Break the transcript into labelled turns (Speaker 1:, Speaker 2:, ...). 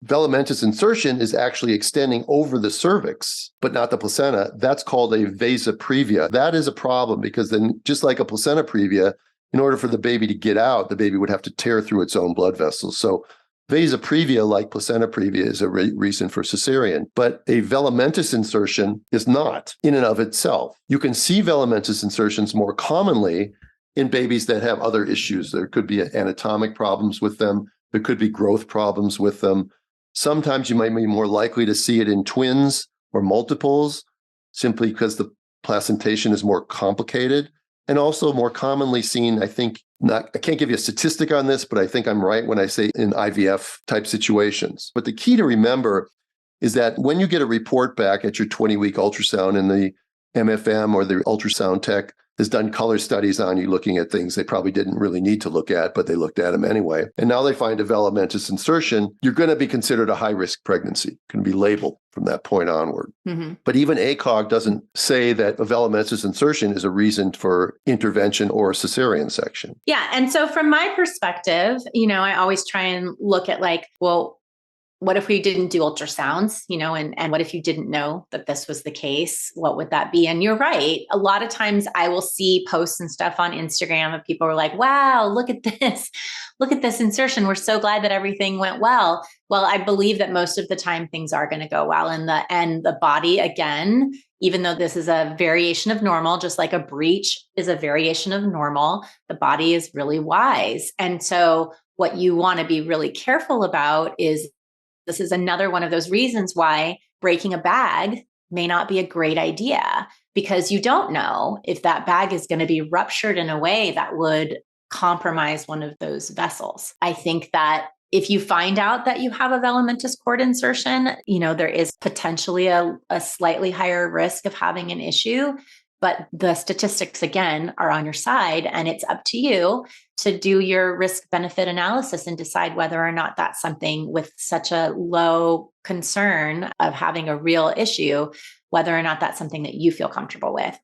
Speaker 1: Velamentous insertion is actually extending over the cervix, but not the placenta. That's called a vasa previa. That is a problem because then, just like a placenta previa, in order for the baby to get out, the baby would have to tear through its own blood vessels. So vasa previa, like placenta previa, is a reason for cesarean, but a velamentous insertion is not in and of itself. You can see velamentous insertions more commonly in babies that have other issues. There could be anatomic problems with them. There could be growth problems with them. Sometimes you might be more likely to see it in twins or multiples, simply because the placentation is more complicated, and also more commonly seen, I can't give you a statistic on this, but I think I'm right when I say in IVF type situations. But the key to remember is that when you get a report back at your 20-week ultrasound and the MFM or the ultrasound tech has done color studies on you looking at things they probably didn't really need to look at, but they looked at them anyway. And now they find a velamentous insertion, you're going to be considered a high-risk pregnancy, can be labeled from that point onward. Mm-hmm. But even ACOG doesn't say that a velamentous insertion is a reason for intervention or a cesarean section.
Speaker 2: Yeah. And so from my perspective, I always try and look at what if we didn't do ultrasounds, and what if you didn't know that this was the case? What would that be? And you're right. A lot of times I will see posts and stuff on Instagram of people are like, wow, look at this. Look at this insertion. We're so glad that everything went well. Well, I believe that most of the time things are going to go well. And the body, again, even though this is a variation of normal, just like a breech is a variation of normal, the body is really wise. And so what you want to be really careful about is this is another one of those reasons why breaking a bag may not be a great idea, because you don't know if that bag is going to be ruptured in a way that would compromise one of those vessels. I think that if you find out that you have a velamentous cord insertion, there is potentially a slightly higher risk of having an issue. But the statistics, again, are on your side, and it's up to you to do your risk-benefit analysis and decide whether or not that's something with such a low concern of having a real issue, whether or not that's something that you feel comfortable with.